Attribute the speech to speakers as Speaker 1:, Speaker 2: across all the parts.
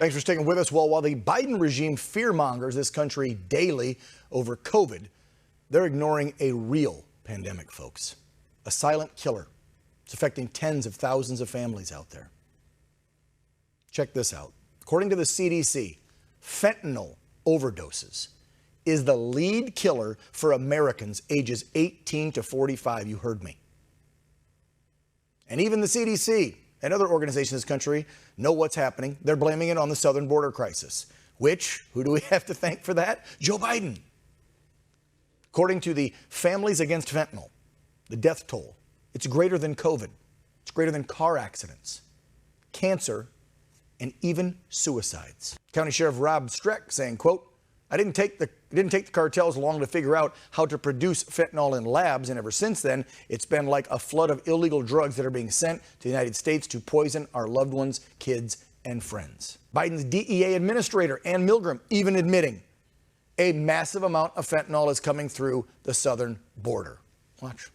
Speaker 1: Thanks for sticking with us. Well, while the Biden regime fearmongers this country daily over COVID, they're ignoring a real pandemic, folks. A silent killer. It's affecting tens of thousands of families out there. Check this out. According to the CDC, fentanyl overdoses is the lead killer for Americans ages 18 to 45. You heard me. And even the CDC and other organizations in this country know what's happening. They're blaming it on the southern border crisis, which, who do we have to thank for that? Joe Biden. According to the Families Against Fentanyl, the death toll, it's greater than COVID. It's greater than car accidents, cancer, and even suicides. County Sheriff Rob Streck saying, quote, it didn't take the cartels long to figure out how to produce fentanyl in labs, and ever since then, it's been like a flood of illegal drugs that are being sent to the United States to poison our loved ones, kids, and friends. Biden's DEA administrator, Ann Milgram, even admitting a massive amount of fentanyl is coming through the southern border. Watch.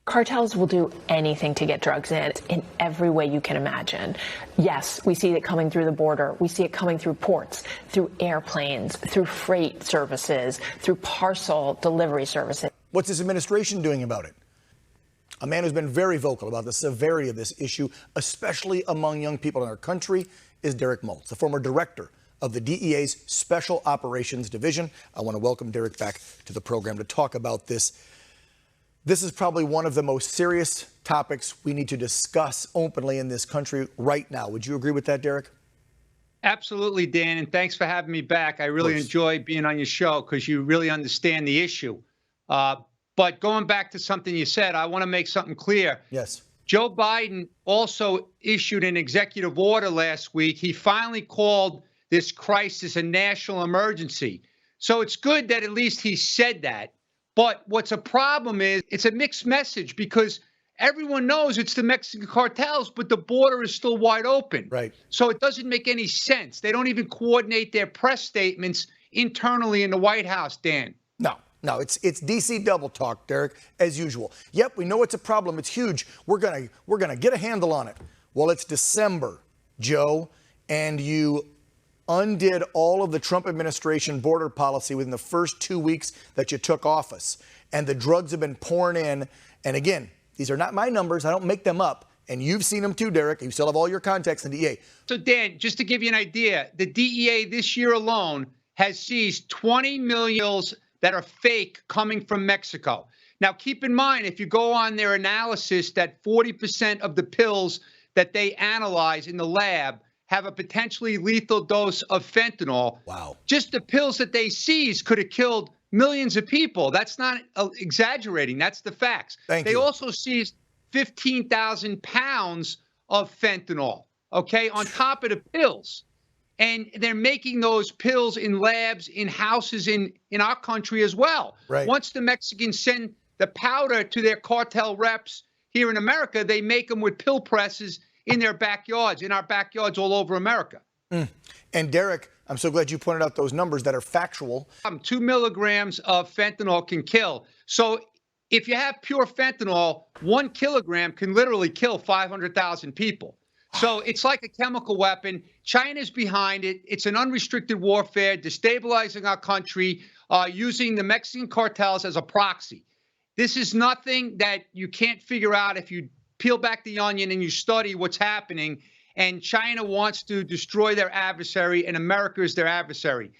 Speaker 2: Cartels will do anything to get drugs in every way you can imagine. Yes, we see it coming through the border. We see it coming through ports, through airplanes, through freight services, through parcel delivery services.
Speaker 1: What's this administration doing about it? A man who's been very vocal about the severity of this issue, especially among young people in our country, is Derek Maltz, the former director of the DEA's Special Operations Division. I want to welcome Derek back to the program to talk about this. This is probably one of the most serious topics we need to discuss openly in this country right now. Would you agree with that, Derek?
Speaker 3: Absolutely, Dan, and thanks for having me back. I really enjoy being on your show because you really understand the issue. But going back to something you said, I want to make something clear.
Speaker 1: Yes.
Speaker 3: Joe Biden also issued an executive order last week. He finally called this crisis a national emergency. So it's good that at least he said that. But what's a problem is it's a mixed message because everyone knows it's the Mexican cartels, but the border is still wide open.
Speaker 1: Right.
Speaker 3: So it doesn't make any sense. They don't even coordinate their press statements internally in the White House, Dan.
Speaker 1: No, it's DC double talk, Derek, as usual. Yep, we know it's a problem. It's huge. We're gonna get a handle on it. Well, it's December, Joe, and you undid all of the Trump administration border policy within the first 2 weeks that you took office. And the drugs have been pouring in. And again, these are not my numbers. I don't make them up. And you've seen them too, Derek. You still have all your contacts in the DEA.
Speaker 3: So, Dan, just to give you an idea, the DEA this year alone has seized 20 million pills that are fake coming from Mexico. Now, keep in mind, if you go on their analysis, that 40% of the pills that they analyze in the lab have a potentially lethal dose of fentanyl.
Speaker 1: Wow. Just
Speaker 3: the pills that they seized could have killed millions of people. That's not exaggerating. That's the facts. They also seized 15,000 pounds of fentanyl, okay, on top of the pills. And they're making those pills in labs, in houses in our country as well.
Speaker 1: Right.
Speaker 3: Once the Mexicans send the powder to their cartel reps here in America, they make them with pill presses in their backyards, in our backyards all over America.
Speaker 1: And Derek, I'm so glad you pointed out those numbers that are factual.
Speaker 3: 2 milligrams of fentanyl can kill. So if you have pure fentanyl, 1 kilogram can literally kill 500,000 people. So it's like a chemical weapon. China's behind it. It's an unrestricted warfare, destabilizing our country, using the Mexican cartels as a proxy. This is nothing that you can't figure out if you peel back the onion and you study what's happening. And China wants to destroy their adversary, and America is their adversary.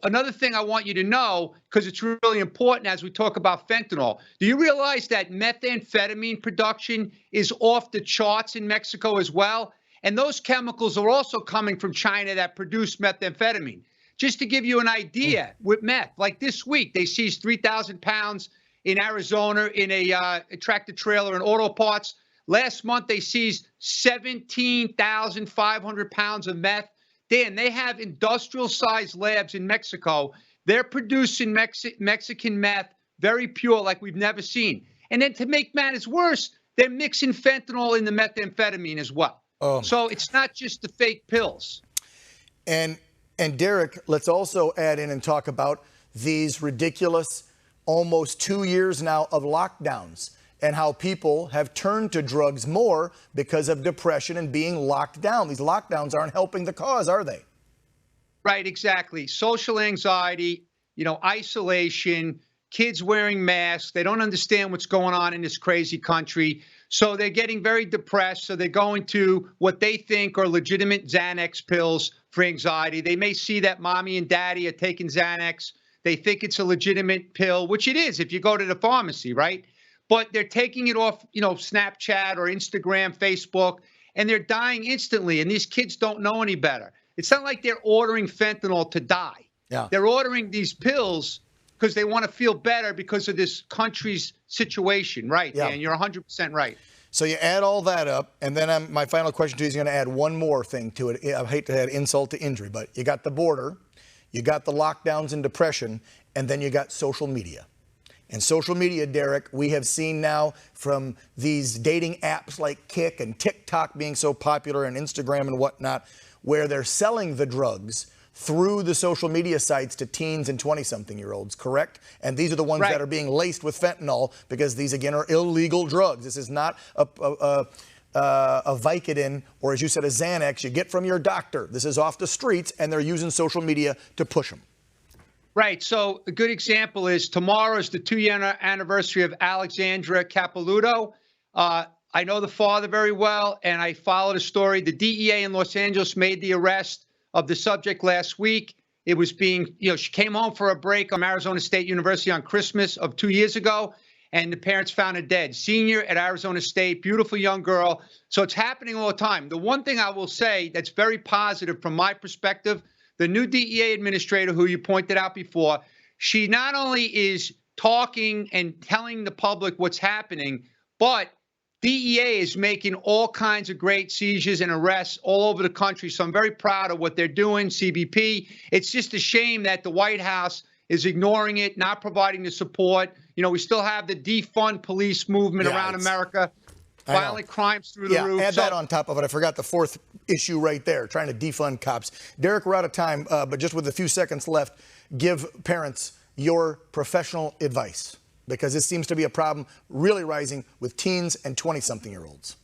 Speaker 3: Another thing I want you to know, because it's really important as we talk about fentanyl, do you realize that methamphetamine production is off the charts in Mexico as well? And those chemicals are also coming from China that produce methamphetamine. Just to give you an idea, with meth, like this week, they seized 3,000 pounds in Arizona in a tractor trailer and auto parts. Last month, they seized 17,500 pounds of meth. Dan, they have industrial-sized labs in Mexico. They're producing Mexican meth, very pure, like we've never seen. And then to make matters worse, they're mixing fentanyl in the methamphetamine as well. So it's not just the fake pills.
Speaker 1: And Derek, let's also add in and talk about these ridiculous almost 2 years now of lockdowns and how people have turned to drugs more because of depression and being locked down. These lockdowns aren't helping the cause, are they?
Speaker 3: Right, exactly. Social anxiety, isolation, kids wearing masks. They don't understand what's going on in this crazy country. So they're getting very depressed. So they're going to what they think are legitimate Xanax pills for anxiety. They may see that mommy and daddy are taking Xanax. They think it's a legitimate pill, which it is if you go to the pharmacy, right? But they're taking it off, Snapchat or Instagram, Facebook, and they're dying instantly. And these kids don't know any better. It's not like they're ordering fentanyl to die.
Speaker 1: Yeah.
Speaker 3: They're ordering these pills because they want to feel better because of this country's situation. Right,
Speaker 1: yeah.
Speaker 3: Dan, you're 100% right.
Speaker 1: So you add all that up, and then my final question to you is going to add one more thing to it. I hate to add insult to injury, but you got the border, you got the lockdowns and depression, and then you got social media. And social media, Derek, we have seen now from these dating apps like Kik and TikTok being so popular and Instagram and whatnot, where they're selling the drugs through the social media sites to teens and 20-something-year-olds, correct? And these are the ones that are being laced with fentanyl because these, again, are illegal drugs. This is not a Vicodin or, as you said, a Xanax you get from your doctor. This is off the streets, and they're using social media to push them.
Speaker 3: Right. So a good example is tomorrow is the 2-year anniversary of Alexandra Capilouto. I know the father very well, and I followed the story. The DEA in Los Angeles made the arrest of the subject last week. It was being, she came home for a break from Arizona State University on Christmas of 2 years ago, and the parents found her dead. Senior at Arizona State, beautiful young girl. So it's happening all the time. The one thing I will say that's very positive from my perspective, the new DEA administrator, who you pointed out before, she not only is talking and telling the public what's happening, but DEA is making all kinds of great seizures and arrests all over the country. So I'm very proud of what they're doing, CBP. It's just a shame that the White House is ignoring it, not providing the support. We still have the defund police movement around America. Violent crimes through the roof.
Speaker 1: Add that on top of it. I forgot the fourth issue right there, trying to defund cops. Derek, we're out of time, but just with a few seconds left, give parents your professional advice, because this seems to be a problem really rising with teens and 20-something-year-olds.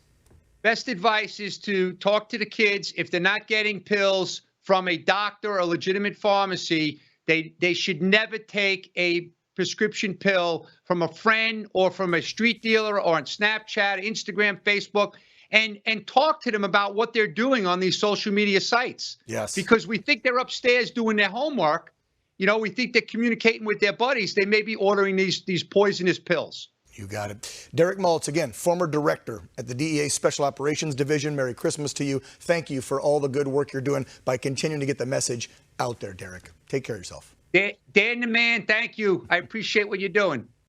Speaker 3: Best advice is to talk to the kids. If they're not getting pills from a doctor or a legitimate pharmacy, they should never take a prescription pill from a friend or from a street dealer or on Snapchat, Instagram, Facebook, and talk to them about what they're doing on these social media sites.
Speaker 1: Yes.
Speaker 3: Because we think they're upstairs doing their homework. We think they're communicating with their buddies. They may be ordering these poisonous pills.
Speaker 1: You got it. Derek Maltz, again, former director at the DEA Special Operations Division. Merry Christmas to you. Thank you for all the good work you're doing by continuing to get the message out there, Derek. Take care of yourself.
Speaker 3: Dan the man, thank you. I appreciate what you're doing.